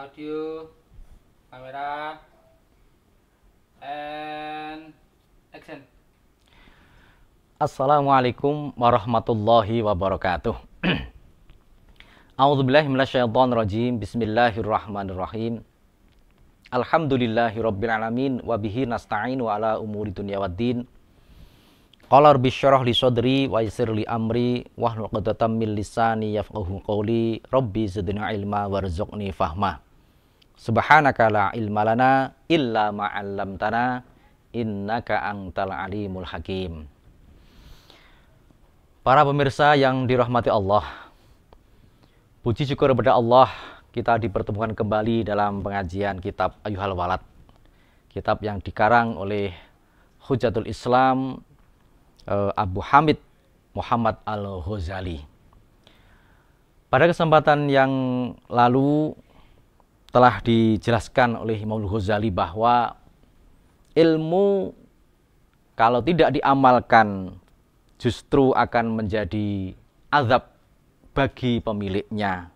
Audio, kamera, and action. Assalamualaikum warahmatullahi wabarakatuh. A'udzubillahi minasyaitonirrajim. Bismillahirrahmanirrahim. Alhamdulillahirabbil alamin wa bihi nasta'in wa ala umuri dunya waddin. Qala rabbi syrah li sadri wa yassir li amri wahlul 'uqdatam min lisani yafqahu qawli. Rabbi zidni ilma warzuqni fahma. Subhanaka la ilma lana illa ma 'allamtana innaka antal alimul hakim. Para pemirsa yang dirahmati Allah, puji syukur kepada Allah, kita dipertemukan kembali dalam pengajian kitab Ayyuhal Walad, kitab yang dikarang oleh Hujjatul Islam Abu Hamid Muhammad Al-Ghazali. Pada kesempatan yang lalu telah dijelaskan oleh Imam Al-Ghazali bahwa ilmu kalau tidak diamalkan justru akan menjadi azab bagi pemiliknya.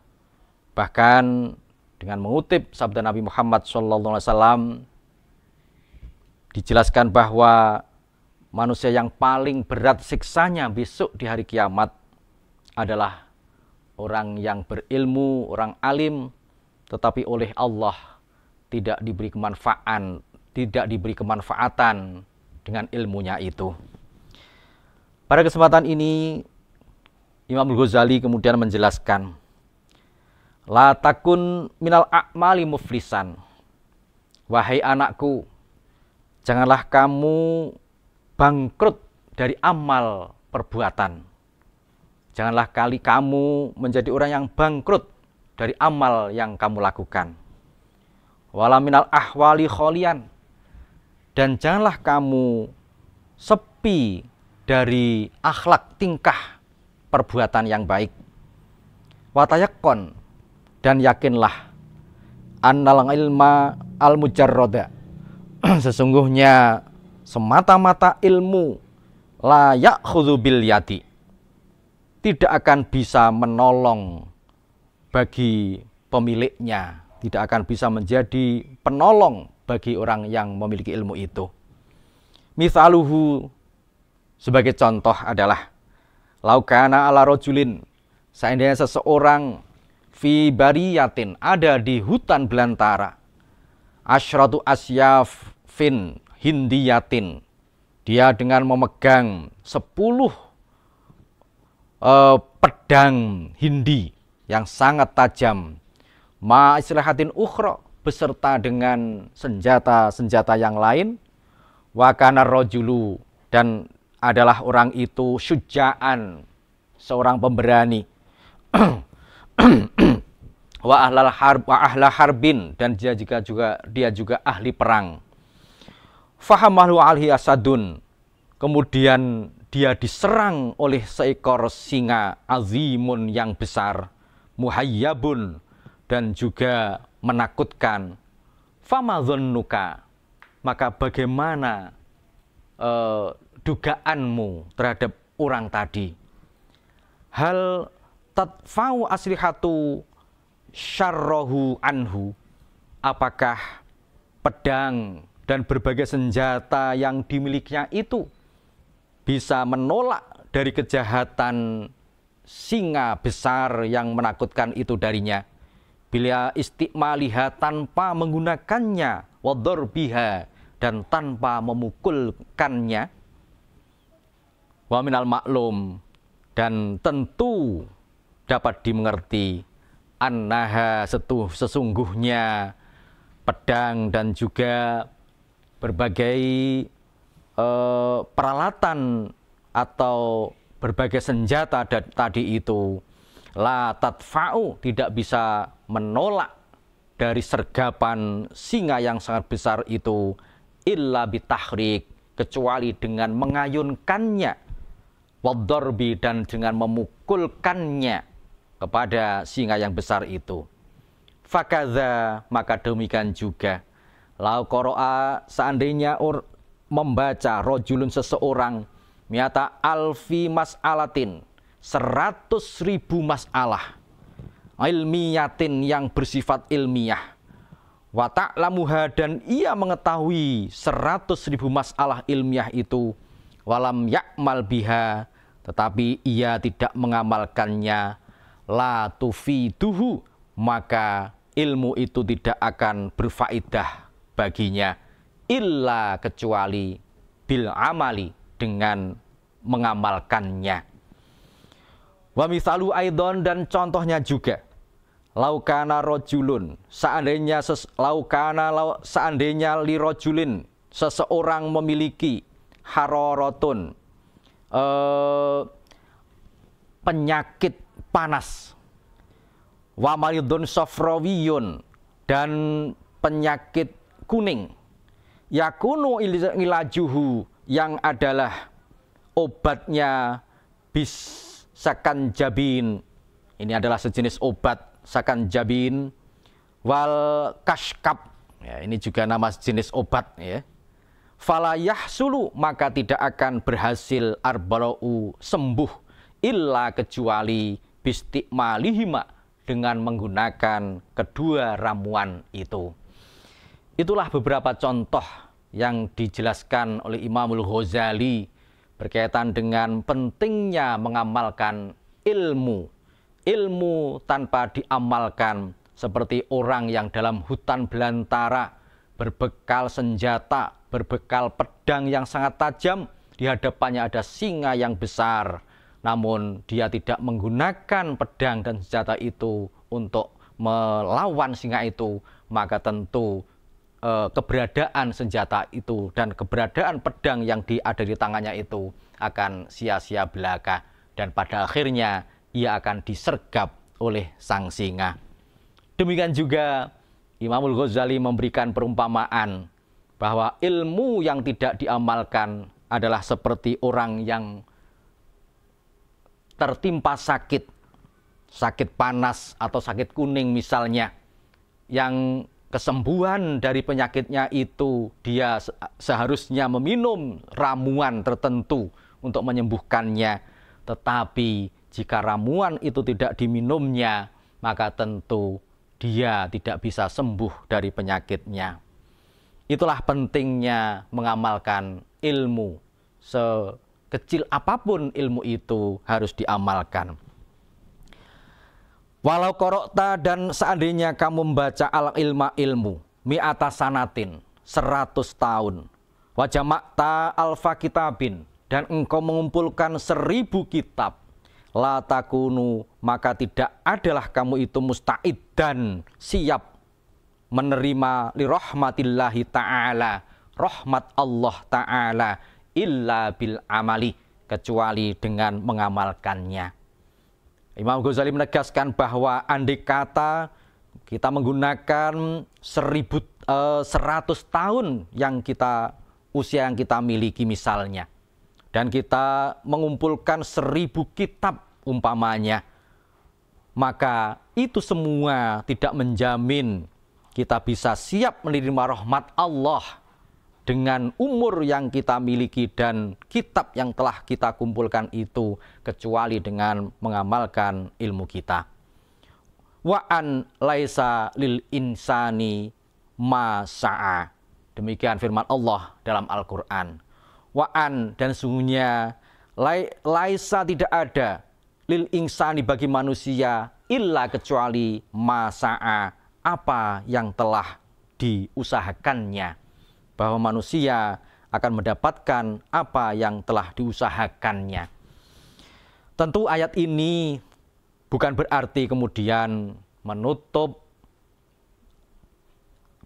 Bahkan dengan mengutip sabda Nabi Muhammad SAW, dijelaskan bahwa manusia yang paling berat siksanya besok di hari kiamat adalah orang yang berilmu, orang alim, tetapi oleh Allah tidak diberi kemanfaatan dengan ilmunya itu. Pada kesempatan ini Imam Al-Ghazali kemudian menjelaskan, la takun minal a'mali muflisan. Wahai anakku, janganlah kamu bangkrut dari amal perbuatan. Janganlah kali kamu menjadi orang yang bangkrut dari amal yang kamu lakukan. Wala minal ahwali kholian. Dan janganlah kamu sepi dari akhlak tingkah perbuatan yang baik. Watayakon, dan yakinlah annal ilma al-mujarroda. Sesungguhnya semata-mata ilmu la ya'khudhu bil yadi, tidak akan bisa menolong bagi pemiliknya, tidak akan bisa menjadi penolong bagi orang yang memiliki ilmu itu. Misaluhu, sebagai contoh adalah laukana ala rojulin, seandainya seseorang fi bariyatin, ada di hutan belantara, asyratu asyafin hindiyatin, dia dengan memegang 10 pedang Hindi yang sangat tajam, ma islahatin ukhra, beserta dengan senjata-senjata yang lain, wa kana rajulu, dan adalah orang itu syuja'an, seorang pemberani, wa ahla harbin, dan dia juga ahli perang. Fahamahu alhi asadun, kemudian dia diserang oleh seekor singa azimun yang besar, muhayyabun, dan juga menakutkan. Famadhannuka, maka bagaimana dugaanmu terhadap orang tadi? Hal tadfa'u aslihatu syarrohu anhu, apakah pedang dan berbagai senjata yang dimilikinya itu bisa menolak dari kejahatan singa besar yang menakutkan itu darinya, bila istikmaliha, tanpa menggunakannya, wadorbiha, dan tanpa memukulkannya. Wa minal maklum, dan tentu dapat dimengerti, annaha, sesungguhnya pedang dan juga berbagai peralatan atau berbagai senjata tadi itu, la tadfa'u, tidak bisa menolak dari sergapan singa yang sangat besar itu, illa bitahrik, kecuali dengan mengayunkannya, wadorbi, dan dengan memukulkannya kepada singa yang besar itu. Fakadha, maka demikian juga, lau qoro'a, seandainya membaca rojulun, seseorang, miata alfi mas'alatin, 100.000 masalah, ilmiyatin, yang bersifat ilmiah, wa ta'lamuha, dan ia mengetahui 100.000 masalah ilmiah itu, walam ya'mal biha, tetapi ia tidak mengamalkannya, la tufiduhu, maka ilmu itu tidak akan berfaedah baginya, illa kecuali bil amali, dengan mengamalkannya. Wa misalu aidon, dan contohnya juga, laukana rojulun, seandainya li rojulin, seseorang memiliki harorotun, penyakit panas, wa maridun sofrawiyun, dan penyakit kuning, yakunu ilajuhu, yang adalah obatnya bisakanjabin, ini adalah sejenis obat sakanjabin, wal kashkab, ya, ini juga nama jenis obat, ya. Fala yahsulu, maka tidak akan berhasil arbala'u, sembuh, illa kecuali bistiqmalihima, dengan menggunakan kedua ramuan itu. Itulah beberapa contoh yang dijelaskan oleh Imamul Ghazali berkaitan dengan pentingnya mengamalkan ilmu. Ilmu tanpa diamalkan seperti orang yang dalam hutan belantara, berbekal senjata, berbekal pedang yang sangat tajam, di hadapannya ada singa yang besar, namun dia tidak menggunakan pedang dan senjata itu untuk melawan singa itu, maka tentu keberadaan senjata itu dan keberadaan pedang yang ada di tangannya itu akan sia-sia belaka, dan pada akhirnya ia akan disergap oleh sang singa. Demikian juga Imamul Ghazali memberikan perumpamaan bahwa ilmu yang tidak diamalkan adalah seperti orang yang tertimpa sakit panas atau sakit kuning misalnya, yang kesembuhan dari penyakitnya itu dia seharusnya meminum ramuan tertentu untuk menyembuhkannya, tetapi jika ramuan itu tidak diminumnya, maka tentu dia tidak bisa sembuh dari penyakitnya. Itulah pentingnya mengamalkan ilmu. Sekecil apapun ilmu itu harus diamalkan. Walau korokta, dan seandainya kamu membaca al-ilma, ilmu, mi'ata sanatin, 100 tahun, wajamakta alfa kitabin, dan engkau mengumpulkan 1000 kitab, la takunu, maka tidak adalah kamu itu musta'iddan, siap menerima li rahmatillahi ta'ala, rahmat Allah ta'ala, illa bil amali, kecuali dengan mengamalkannya. Imam Ghazali menegaskan bahwa andai kata kita menggunakan 100 tahun usia yang kita miliki misalnya, dan kita mengumpulkan 1000 kitab umpamanya, maka itu semua tidak menjamin kita bisa siap menerima rahmat Allah dengan umur yang kita miliki dan kitab yang telah kita kumpulkan itu, kecuali dengan mengamalkan ilmu kita. Wa an laisa lil insani ma sa'a. Demikian firman Allah dalam Al-Quran. Wa an, dan sungguhnya laisa, tidak ada, lil insani, bagi manusia, illa kecuali ma sa'a, apa yang telah diusahakannya. Bahwa manusia akan mendapatkan apa yang telah diusahakannya. Tentu ayat ini bukan berarti kemudian menutup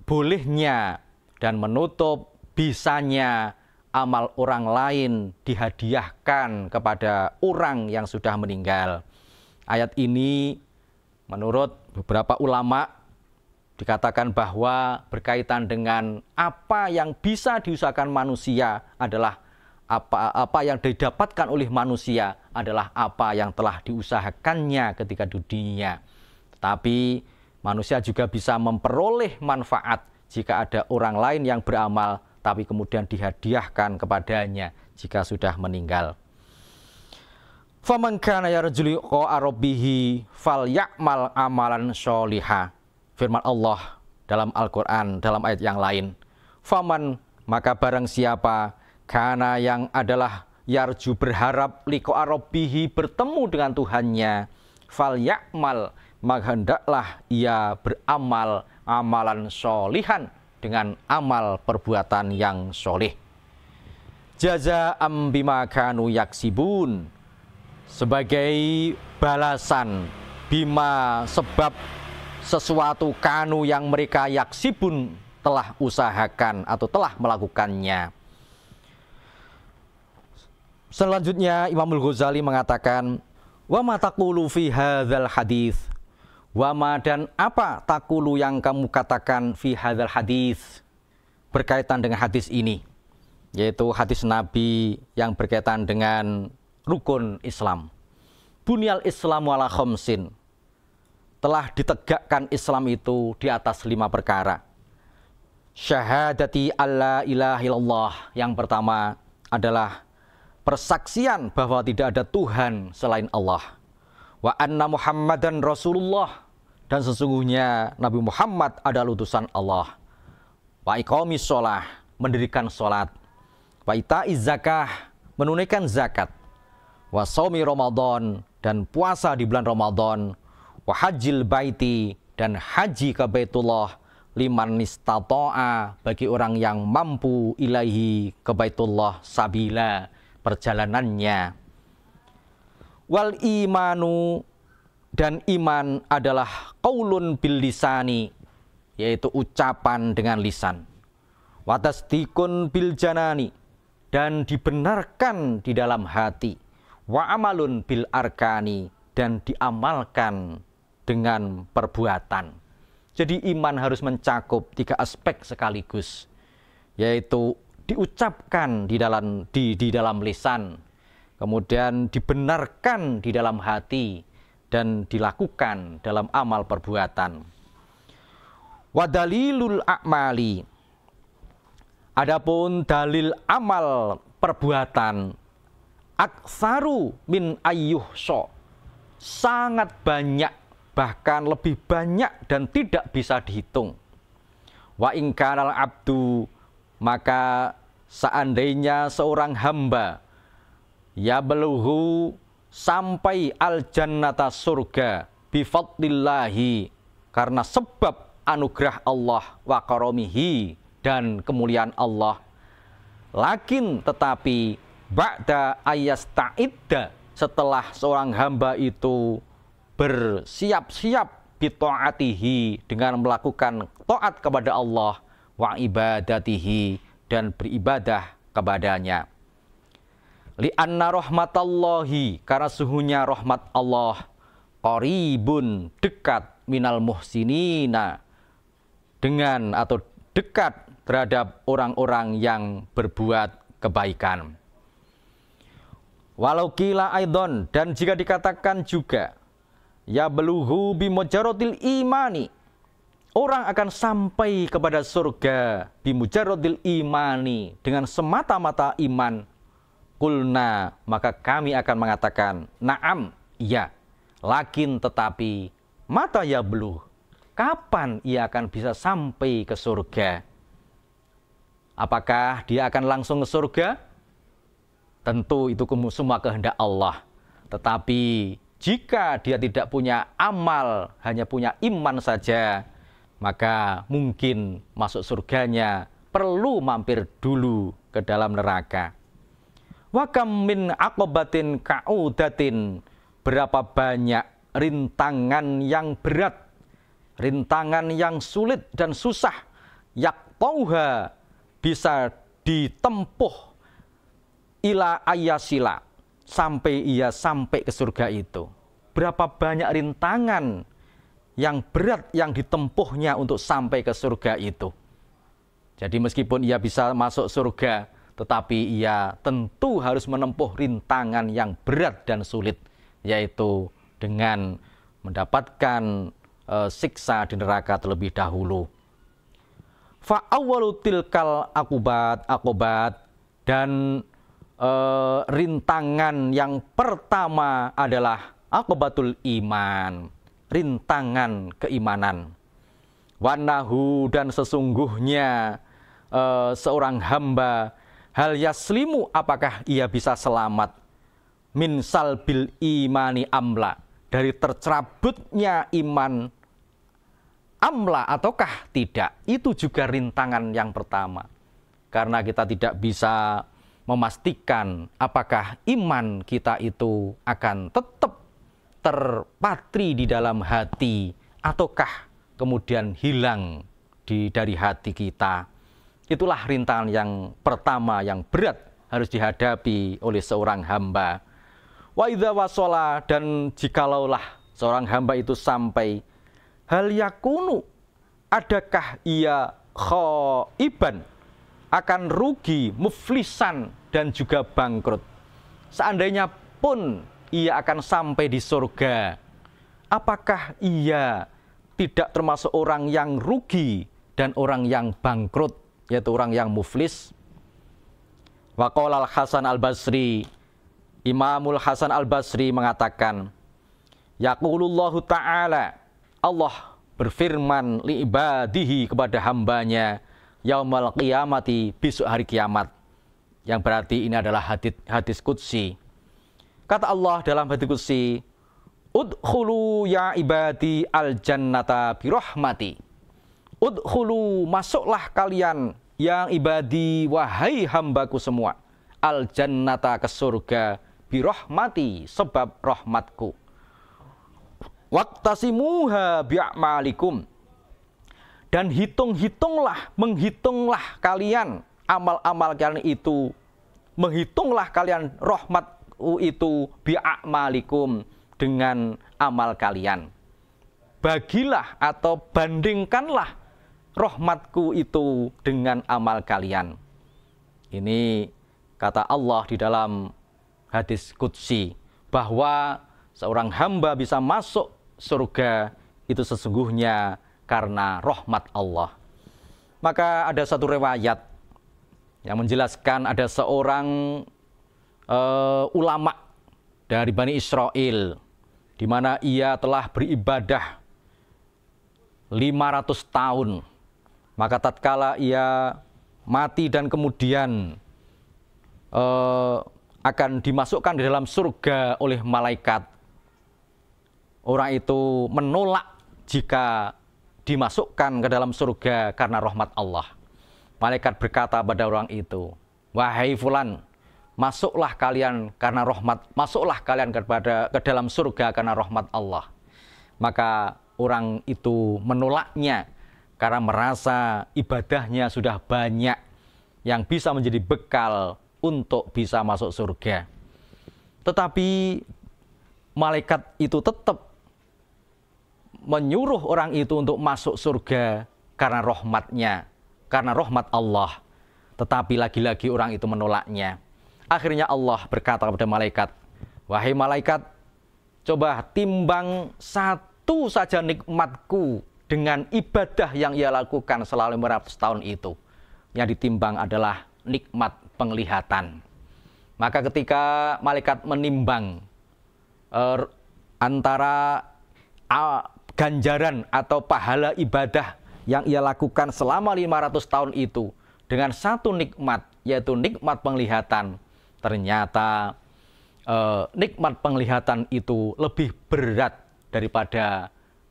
bolehnya dan menutup bisanya amal orang lain dihadiahkan kepada orang yang sudah meninggal. Ayat ini menurut beberapa ulama dikatakan bahwa berkaitan dengan apa yang bisa diusahakan manusia adalah apa yang didapatkan oleh manusia adalah apa yang telah diusahakannya ketika di dunia. Tetapi manusia juga bisa memperoleh manfaat jika ada orang lain yang beramal tapi kemudian dihadiahkan kepadanya jika sudah meninggal. Faman kana yarju liqa'a rabbih falyamal amalan sholiha. Firman Allah dalam Al-Quran, dalam ayat yang lain. Faman, maka barang siapa, kana yang adalah yarju berharap liqa'a rabbihi bertemu dengan Tuhannya, fal ya'mal, maka hendaklah ia beramal amalan sholihan dengan amal perbuatan yang sholih. Jazaa'am bima kanu yaksibun, sebagai balasan bima sebab sesuatu kanu yang mereka yaksibun telah usahakan atau telah melakukannya. Selanjutnya Imamul Ghazali mengatakan, wa ma taqulu fi hadzal hadis, wa ma dan apa taqulu yang kamu katakan fi hadzal hadis, berkaitan dengan hadis ini, yaitu hadis Nabi yang berkaitan dengan rukun Islam. Bunyal Islamu ala khamsin, telah ditegakkan Islam itu di atas 5 perkara. Syahadati alla ilaha illallah, yang pertama adalah persaksian bahwa tidak ada Tuhan selain Allah. Wa anna Muhammadan Rasulullah, dan sesungguhnya Nabi Muhammad adalah utusan Allah. Wa iqamis sholah, mendirikan sholat. Wa ita'iz zakah, menunaikan zakat. Wa shaumi Ramadan, dan puasa di bulan Ramadan. Wa hajjil baiti, dan haji ke Baitullah, liman istata'a, bagi orang yang mampu, ilaihi, ke Baitullah, sabila, perjalanannya. Wal imanu, dan iman adalah qaulun bil lisani, yaitu ucapan dengan lisan. Wa tasdiqun bil janani, dan dibenarkan di dalam hati. Wa amalun bil arkani, dan diamalkan dengan perbuatan. Jadi iman harus mencakup 3 aspek sekaligus, yaitu diucapkan di dalam lisan, kemudian dibenarkan di dalam hati, dan dilakukan dalam amal perbuatan. Wa dalilul a'mali, adapun dalil amal perbuatan, aktsaru min ayyuhsa, sangat banyak, bahkan lebih banyak dan tidak bisa dihitung. Wa in kanal abdu, maka seandainya seorang hamba ya beluhu sampai al jannata surga bifadlillahi, karena sebab anugerah Allah, wa karomihi, dan kemuliaan Allah. Lakin tetapi ba'da ayasta'idda, setelah seorang hamba itu bersiap-siap bita'atihi, dengan melakukan taat kepada Allah, wa ibadatihi, dan beribadah kepadanya. Li'anna rahmatallahi, karena sesungguhnya rahmat Allah, qaribun, dekat, minal muhsinina, dengan atau dekat terhadap orang-orang yang berbuat kebaikan. Walau kila aidon, dan jika dikatakan juga, ya beluhu bimujarodil imani, orang akan sampai kepada surga bimujarodil imani, dengan semata-mata iman. Kulna, maka kami akan mengatakan, na'am, iya. Lakin tetapi, mata ya beluh, kapan ia akan bisa sampai ke surga? Apakah dia akan langsung ke surga? Tentu itu semua kehendak Allah. Tetapi jika dia tidak punya amal, hanya punya iman saja, maka mungkin masuk surganya perlu mampir dulu ke dalam neraka. Wa kam min aqobatin ka'udatin, berapa banyak rintangan yang berat, rintangan yang sulit dan susah, yaktauha, bisa ditempuh, ila ayasila, sampai ia sampai ke surga itu. Berapa banyak rintangan yang berat yang ditempuhnya untuk sampai ke surga itu. Jadi meskipun ia bisa masuk surga, tetapi ia tentu harus menempuh rintangan yang berat dan sulit, yaitu dengan mendapatkan siksa di neraka terlebih dahulu. Fa'awwalu tilkal akubat, dan rintangan yang pertama adalah akubatul iman, rintangan keimanan. wanahu dan sesungguhnya seorang hamba hal yaslimu apakah ia bisa selamat min salbil imani amla dari tercerabutnya iman amla ataukah tidak. Itu juga rintangan yang pertama, karena kita tidak bisa memastikan apakah iman kita itu akan tetap terpatri di dalam hati ataukah kemudian hilang dari hati kita. Itulah rintangan yang pertama yang berat harus dihadapi oleh seorang hamba. Wa idza wasala, dan jikalaulah seorang hamba itu sampai hal yakunu, adakah ia khaiban, akan rugi, muflisan dan juga bangkrut. Seandainya pun ia akan sampai di surga, apakah ia tidak termasuk orang yang rugi dan orang yang bangkrut, yaitu orang yang muflis? Waqala Al-Hasan Al-Basri, Imamul Hasan Al-Basri mengatakan, yaqulullahu ta'ala, Allah berfirman li ibadihi kepada hambanya, yaumal qiyamati, besok hari kiamat. Yang berarti ini adalah hadis qudsi. Kata Allah dalam hadis qudsi, udkhulu ya ibadi al-jannata birahmati. Udkhulu, masuklah kalian yang ibadi, wahai hambaku semua, al-jannata, ke surga, birahmati, sebab rahmatku. Waqtasimuha bi'amalikum, dan menghitunglah kalian amal-amal kalian itu, menghitunglah kalian rahmatku itu bi'amalikum, dengan amal kalian. Bagilah atau bandingkanlah rahmatku itu dengan amal kalian. Ini kata Allah di dalam hadis qudsi, bahwa seorang hamba bisa masuk surga itu sesungguhnya karena rahmat Allah. Maka ada satu riwayat yang menjelaskan ada seorang ulama dari Bani Israel, di mana ia telah beribadah 500 tahun. Maka tatkala ia mati dan kemudian akan dimasukkan di dalam surga oleh malaikat, orang itu menolak jika dimasukkan ke dalam surga karena rahmat Allah. Malaikat berkata pada orang itu, wahai fulan, masuklah kalian karena rahmat, masuklah kalian ke dalam surga karena rahmat Allah. Maka orang itu menolaknya karena merasa ibadahnya sudah banyak yang bisa menjadi bekal untuk bisa masuk surga. Tetapi malaikat itu tetap menyuruh orang itu untuk masuk surga karena rahmatnya, karena rahmat Allah. Tetapi lagi-lagi orang itu menolaknya. Akhirnya Allah berkata kepada malaikat, wahai malaikat, coba timbang satu saja nikmatku dengan ibadah yang ia lakukan selama 500 tahun itu. Yang ditimbang adalah nikmat penglihatan. Maka ketika malaikat menimbang antara ganjaran atau pahala ibadah yang ia lakukan selama 500 tahun itu dengan satu nikmat, yaitu nikmat penglihatan, ternyata nikmat penglihatan itu lebih berat daripada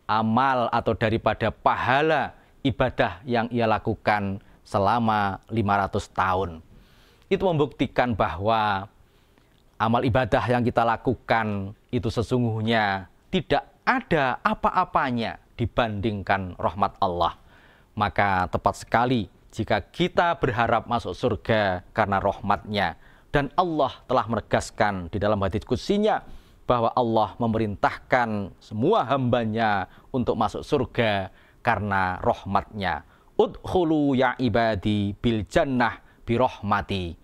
amal atau daripada pahala ibadah yang ia lakukan selama 500 tahun. Itu membuktikan bahwa amal ibadah yang kita lakukan itu sesungguhnya tidak ada apa-apanya dibandingkan rahmat Allah. Maka tepat sekali jika kita berharap masuk surga karena rahmatnya. Dan Allah telah menegaskan di dalam hadits qudsinya bahwa Allah memerintahkan semua hambanya untuk masuk surga karena rahmatnya. Udkhulu ya ibadi bil jannah birahmati.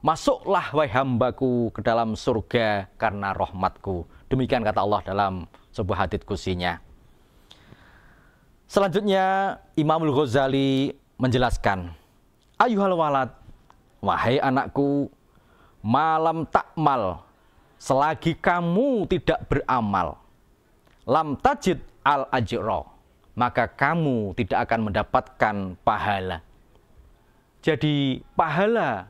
Masuklah wahai hambaku ke dalam surga karena rahmatku. Demikian kata Allah dalam sebuah hadits qudsinya. Selanjutnya Imamul Ghazali menjelaskan, ayuhal walad, wahai anakku, malam takmal, selagi kamu tidak beramal, lam tajid al ajro, maka kamu tidak akan mendapatkan pahala. Jadi pahala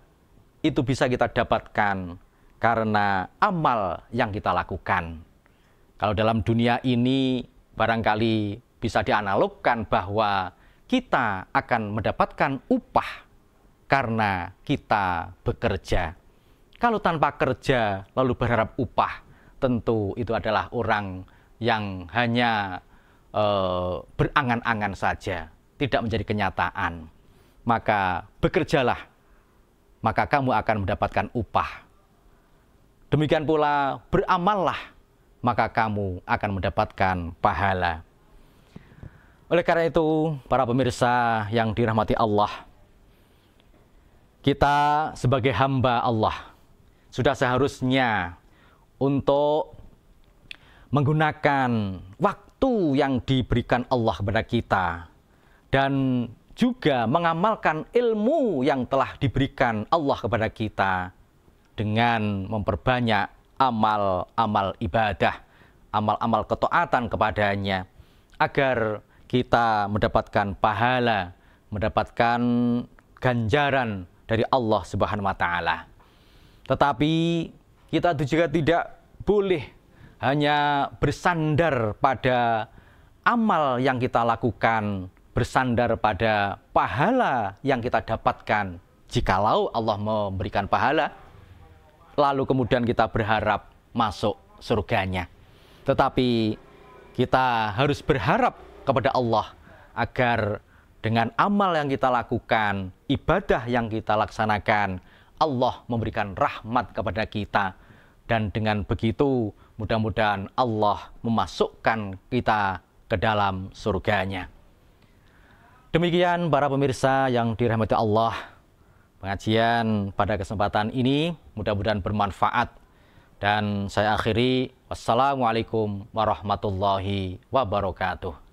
itu bisa kita dapatkan karena amal yang kita lakukan. Kalau dalam dunia ini barangkali bisa dianalogkan bahwa kita akan mendapatkan upah karena kita bekerja. Kalau tanpa kerja lalu berharap upah, tentu itu adalah orang yang hanya berangan-angan saja, tidak menjadi kenyataan. Maka bekerjalah, maka kamu akan mendapatkan upah. Demikian pula beramallah, maka kamu akan mendapatkan pahala. Oleh karena itu, para pemirsa yang dirahmati Allah, kita sebagai hamba Allah sudah seharusnya untuk menggunakan waktu yang diberikan Allah kepada kita dan juga mengamalkan ilmu yang telah diberikan Allah kepada kita dengan memperbanyak amal-amal ibadah, amal-amal ketaatan kepadanya, agar kita mendapatkan pahala, mendapatkan ganjaran dari Allah Subhanahu wa Ta'ala. Tetapi kita juga tidak boleh hanya bersandar pada amal yang kita lakukan, bersandar pada pahala yang kita dapatkan. Jikalau Allah memberikan pahala, lalu kemudian kita berharap masuk surganya. Tetapi kita harus berharap kepada Allah agar dengan amal yang kita lakukan, ibadah yang kita laksanakan, Allah memberikan rahmat kepada kita. Dan dengan begitu mudah-mudahan Allah memasukkan kita ke dalam surganya. Demikian para pemirsa yang dirahmati Allah, pengajian pada kesempatan ini mudah-mudahan bermanfaat. Dan saya akhiri, wassalamualaikum warahmatullahi wabarakatuh.